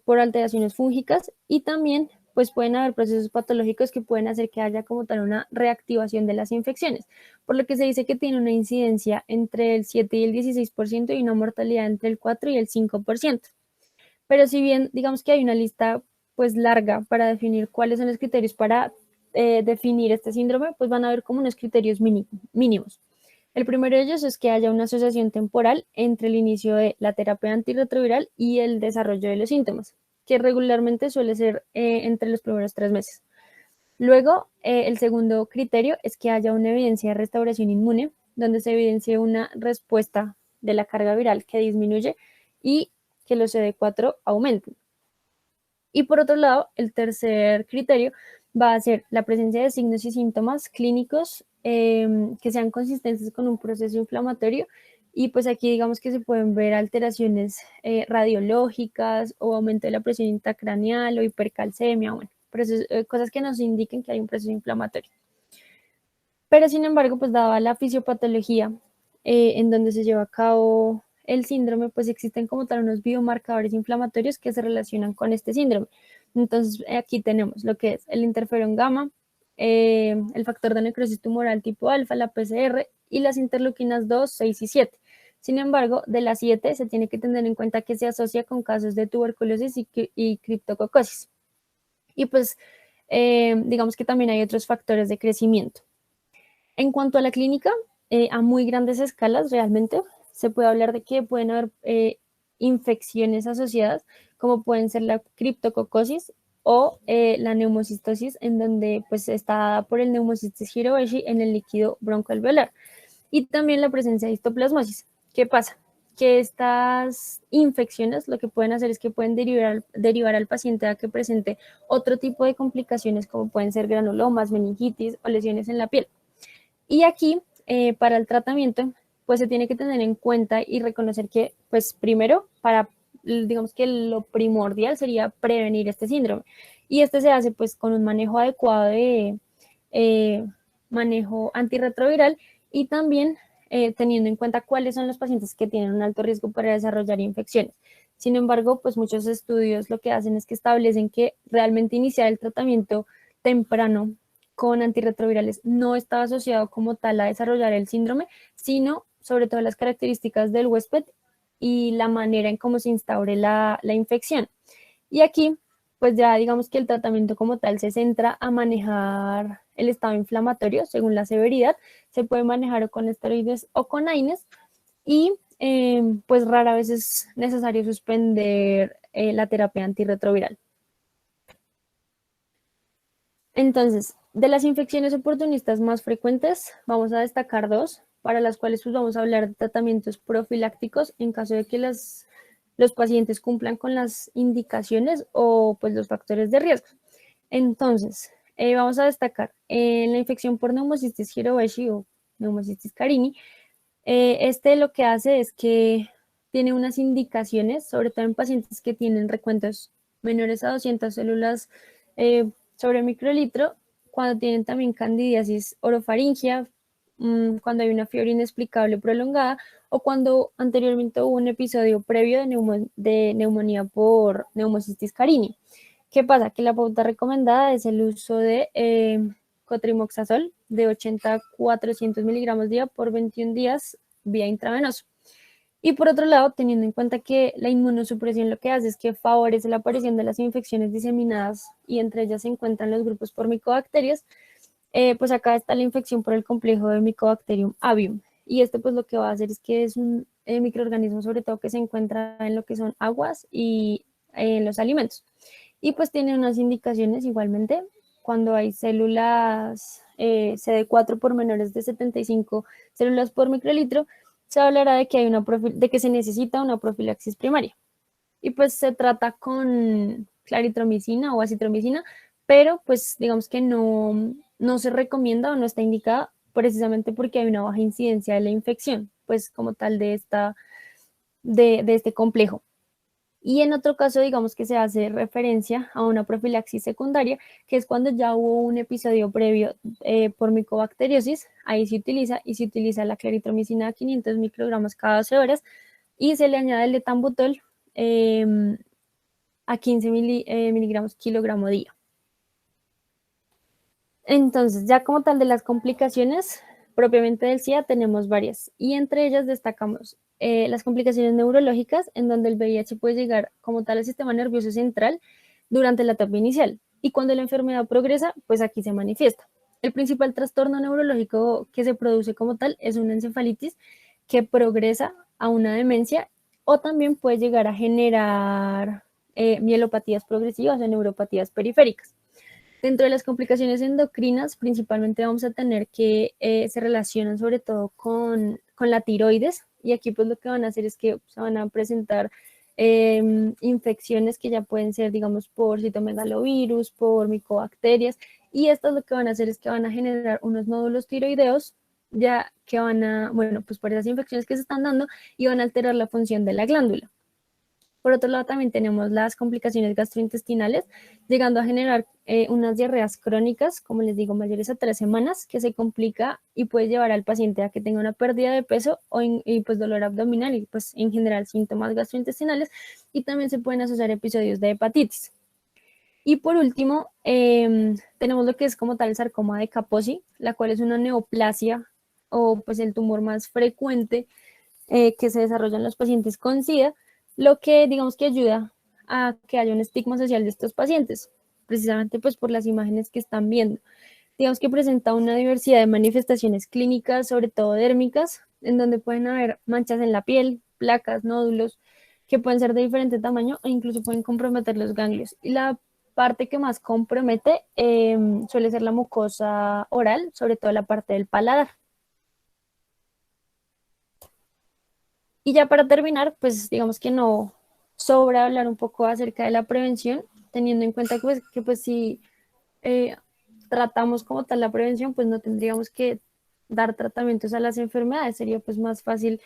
por alteraciones fúngicas, y también pues pueden haber procesos patológicos que pueden hacer que haya como tal una reactivación de las infecciones, por lo que se dice que tiene una incidencia entre el 7 y el 16% y una mortalidad entre el 4 y el 5%. Pero si bien digamos que hay una lista pues larga para definir cuáles son los criterios para definir este síndrome, pues van a haber como unos criterios mínimos. El primero de ellos es que haya una asociación temporal entre el inicio de la terapia antirretroviral y el desarrollo de los síntomas, que regularmente suele ser entre los primeros 3 meses. Luego, el segundo criterio es que haya una evidencia de restauración inmune, donde se evidencie una respuesta de la carga viral que disminuye y que los CD4 aumenten. Y por otro lado, el tercer criterio va a ser la presencia de signos y síntomas clínicos que sean consistentes con un proceso inflamatorio, y pues aquí digamos que se pueden ver alteraciones radiológicas o aumento de la presión intracraneal o hipercalcemia, bueno, cosas que nos indiquen que hay un proceso inflamatorio. Pero sin embargo, pues dada la fisiopatología en donde se lleva a cabo el síndrome, pues existen como tal unos biomarcadores inflamatorios que se relacionan con este síndrome, Entonces, aquí tenemos lo que es el interferón gamma, el factor de necrosis tumoral tipo alfa, la PCR y las interleuquinas 2, 6 y 7. Sin embargo, de las 7 se tiene que tener en cuenta que se asocia con casos de tuberculosis y criptococosis. Y pues, digamos que también hay otros factores de crecimiento. En cuanto a la clínica, a muy grandes escalas realmente, se puede hablar de que pueden haber infecciones asociadas, como pueden ser la criptococosis o la neumocistosis, en donde pues está dada por el Pneumocystis jirovecii en el líquido broncoalveolar. Y también la presencia de histoplasmosis. ¿Qué pasa? Que estas infecciones lo que pueden hacer es que pueden derivar al paciente a que presente otro tipo de complicaciones, como pueden ser granulomas, meningitis o lesiones en la piel. Y aquí, para el tratamiento, pues se tiene que tener en cuenta y reconocer que, pues primero, digamos que lo primordial sería prevenir este síndrome. Y este se hace pues con un manejo adecuado de manejo antirretroviral y también teniendo en cuenta cuáles son los pacientes que tienen un alto riesgo para desarrollar infecciones. Sin embargo, pues muchos estudios lo que hacen es que establecen que realmente iniciar el tratamiento temprano con antirretrovirales no estaba asociado como tal a desarrollar el síndrome, sino sobre todo las características del huésped y la manera en cómo se instaure la infección. Y aquí, pues ya digamos que el tratamiento como tal se centra a manejar el estado inflamatorio según la severidad. Se puede manejar o con esteroides o con AINES y pues rara vez es necesario suspender la terapia antirretroviral. Entonces, de las infecciones oportunistas más frecuentes, vamos a destacar dos, para las cuales pues, vamos a hablar de tratamientos profilácticos en caso de que los pacientes cumplan con las indicaciones o pues los factores de riesgo. Entonces, vamos a destacar en la infección por Pneumocystis jirovecii o Pneumocystis carini. Este lo que hace es que tiene unas indicaciones, sobre todo en pacientes que tienen recuentos menores a 200 células sobre microlitro, cuando tienen también candidiasis orofaringia, cuando hay una fiebre inexplicable prolongada o cuando anteriormente hubo un episodio previo de neumonía por Pneumocystis carini. ¿Qué pasa? Que la pauta recomendada es el uso de cotrimoxazol de 80 a 400 miligramos día por 21 días vía intravenoso. Y por otro lado, teniendo en cuenta que la inmunosupresión lo que hace es que favorece la aparición de las infecciones diseminadas y entre ellas se encuentran los grupos por micobacterias, pues acá está la infección por el complejo de Mycobacterium avium. Y este pues lo que va a hacer es que es un microorganismo sobre todo que se encuentra en lo que son aguas y en los alimentos. Y pues tiene unas indicaciones igualmente cuando hay células CD4 por menores de 75 células por microlitro, se hablará de que, de que se necesita una profilaxis primaria. Y pues se trata con claritromicina o acitromicina, pero pues digamos que no se recomienda o no está indicada precisamente porque hay una baja incidencia de la infección, pues como tal de este complejo. Y en otro caso, digamos que se hace referencia a una profilaxis secundaria, que es cuando ya hubo un episodio previo por micobacteriosis, ahí se utiliza la claritromicina a 500 microgramos cada 12 horas y se le añade el etambutol a 15 miligramos kilogramo día. Entonces, ya como tal de las complicaciones propiamente del SIDA tenemos varias y entre ellas destacamos las complicaciones neurológicas en donde el VIH puede llegar como tal al sistema nervioso central durante la etapa inicial y cuando la enfermedad progresa, pues aquí se manifiesta. El principal trastorno neurológico que se produce como tal es una encefalitis que progresa a una demencia o también puede llegar a generar mielopatías progresivas o neuropatías periféricas. Dentro de las complicaciones endocrinas, principalmente vamos a tener que se relacionan sobre todo con la tiroides y aquí pues lo que van a hacer es que se van a presentar infecciones que ya pueden ser, digamos, por citomegalovirus, por micobacterias y estas lo que van a hacer es que van a generar unos nódulos tiroideos ya que van a, bueno, pues por esas infecciones que se están dando y van a alterar la función de la glándula. Por otro lado, también tenemos las complicaciones gastrointestinales, llegando a generar unas diarreas crónicas, como les digo, mayores a 3 semanas, que se complica y puede llevar al paciente a que tenga una pérdida de peso y pues dolor abdominal y pues en general síntomas gastrointestinales y también se pueden asociar episodios de hepatitis. Y por último, tenemos lo que es como tal el sarcoma de Kaposi, la cual es una neoplasia o pues el tumor más frecuente que se desarrolla en los pacientes con SIDA, lo que digamos que ayuda a que haya un estigma social de estos pacientes, precisamente pues por las imágenes que están viendo. Digamos que presenta una diversidad de manifestaciones clínicas, sobre todo dérmicas, en donde pueden haber manchas en la piel, placas, nódulos, que pueden ser de diferente tamaño e incluso pueden comprometer los ganglios. Y la parte que más compromete suele ser la mucosa oral, sobre todo la parte del paladar. Y ya para terminar, pues digamos que no sobra hablar un poco acerca de la prevención, teniendo en cuenta que pues si eh, tratamos como tal la prevención, pues no tendríamos que dar tratamientos a las enfermedades, sería pues más fácil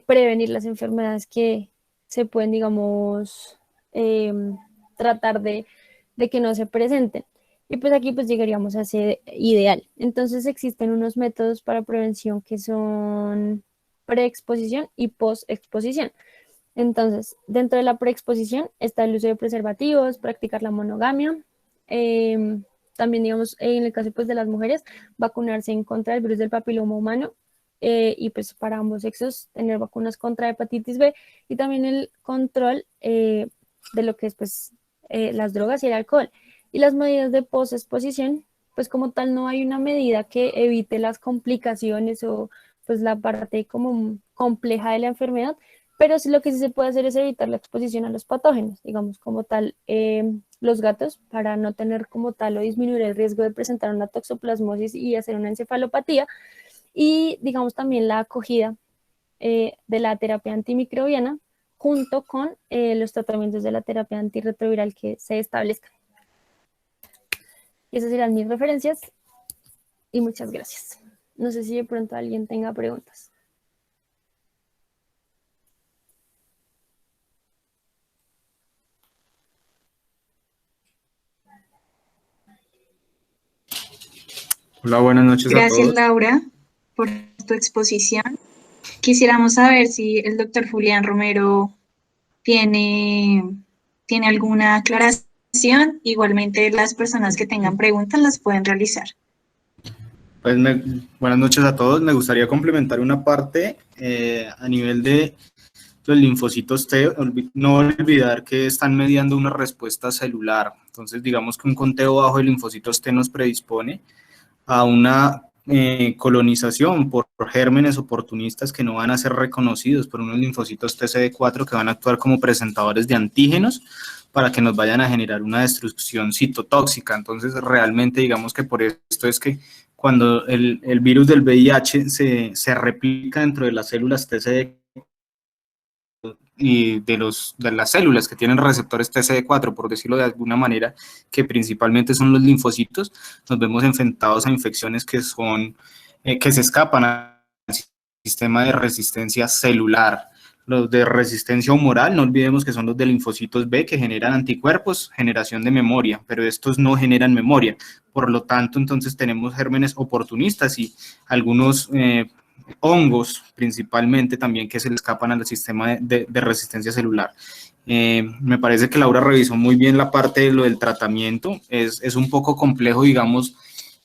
prevenir las enfermedades que se pueden, digamos, eh, tratar de que no se presenten. Y pues aquí pues llegaríamos a ese ideal. Entonces existen unos métodos para prevención que son preexposición y postexposición. Entonces, dentro de la preexposición está el uso de preservativos, practicar la monogamia, también, digamos, en el caso pues, de las mujeres, vacunarse en contra del virus del papiloma humano y pues para ambos sexos tener vacunas contra hepatitis B y también el control de lo que es pues las drogas y el alcohol. Y las medidas de posexposición, pues como tal no hay una medida que evite las complicaciones o pues la parte como compleja de la enfermedad, pero sí lo que sí se puede hacer es evitar la exposición a los patógenos, digamos como tal los gatos, para no tener como tal o disminuir el riesgo de presentar una toxoplasmosis y hacer una encefalopatía, y digamos también la acogida de la terapia antimicrobiana junto con los tratamientos de la terapia antirretroviral que se establezcan. Y esas serán mis referencias y muchas gracias. No sé si de pronto alguien tenga preguntas. Hola, buenas noches a Gracias, todos. Laura, por tu exposición. Quisiéramos saber si el doctor Julián Romero tiene, tiene alguna aclaración. Igualmente, las personas que tengan preguntas las pueden realizar. Pues buenas noches a todos. Me gustaría complementar una parte a nivel de los linfocitos T. No olvidar que están mediando una respuesta celular. Entonces, digamos que un conteo bajo de linfocitos T nos predispone a una colonización por gérmenes oportunistas que no van a ser reconocidos por unos linfocitos TCD4 que van a actuar como presentadores de antígenos para que nos vayan a generar una destrucción citotóxica. Entonces, realmente digamos que por esto es que cuando el virus del VIH se replica dentro de las células TCD y de las células que tienen receptores TCD4, por decirlo de alguna manera, que principalmente son los linfocitos, nos vemos enfrentados a infecciones que se escapan al sistema de resistencia celular. Los de resistencia humoral, no olvidemos que son los de linfocitos B, que generan anticuerpos, generación de memoria, pero estos no generan memoria. Por lo tanto, entonces tenemos gérmenes oportunistas y algunos hongos principalmente también que se le escapan al sistema de resistencia celular. Me parece que Laura revisó muy bien la parte de lo del tratamiento. Es un poco complejo, digamos,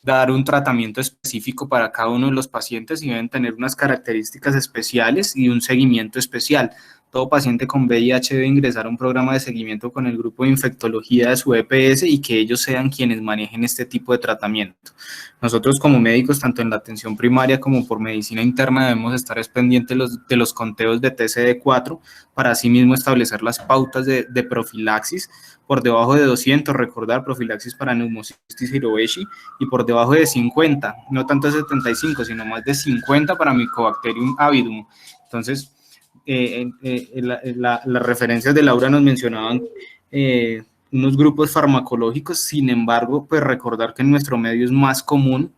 dar un tratamiento específico para cada uno de los pacientes y deben tener unas características especiales y un seguimiento especial. Todo paciente con VIH debe ingresar a un programa de seguimiento con el grupo de infectología de su EPS y que ellos sean quienes manejen este tipo de tratamiento. Nosotros como médicos, tanto en la atención primaria como por medicina interna, debemos estar pendientes de los conteos de TCD4 para asimismo establecer las pautas de profilaxis. Por debajo de 200, recordar profilaxis para neumocistis Hiroshi, y por debajo de 50, no tanto de 75, sino más de 50 para Mycobacterium avidum. Entonces, las referencias de Laura nos mencionaban unos grupos farmacológicos. Sin embargo, pues recordar que en nuestro medio es más común,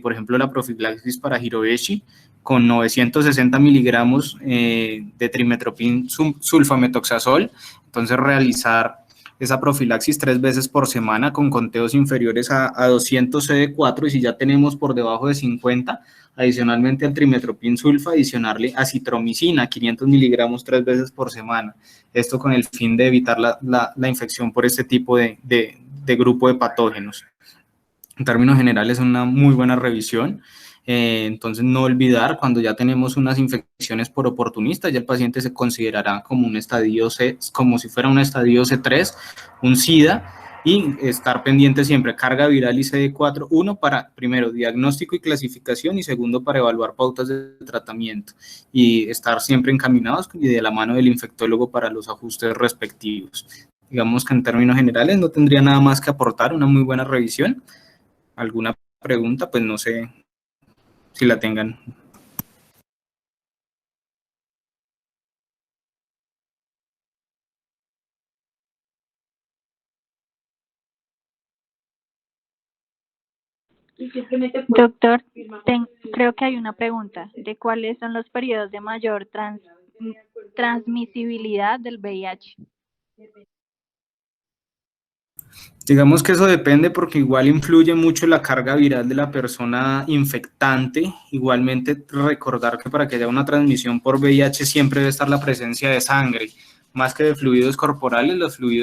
por ejemplo, la profilaxis para Hiroshi, con 960 miligramos de trimetoprim sulfametoxazol. Entonces, realizar esa profilaxis 3 veces por semana con conteos inferiores a 200 CD4, y si ya tenemos por debajo de 50, adicionalmente al trimestoprim sulfa, adicionarle acitromicina, 500 miligramos 3 veces por semana. Esto con el fin de evitar la infección por este tipo de grupo de patógenos. En términos generales, es una muy buena revisión. Entonces, no olvidar, cuando ya tenemos unas infecciones por oportunistas, ya el paciente se considerará como un estadio C, como si fuera un estadio C3, un SIDA, y estar pendiente siempre, carga viral y CD4, uno, para, primero, diagnóstico y clasificación, y segundo, para evaluar pautas de tratamiento, y estar siempre encaminados y de la mano del infectólogo para los ajustes respectivos. Digamos que en términos generales no tendría nada más que aportar, una muy buena revisión. ¿Alguna pregunta? Pues no sé si la tengan. Doctor, creo que hay una pregunta de cuáles son los periodos de mayor transmisibilidad del VIH. Digamos que eso depende porque igual influye mucho la carga viral de la persona infectante. Igualmente, recordar que para que haya una transmisión por VIH siempre debe estar la presencia de sangre, más que de fluidos corporales. Los fluidos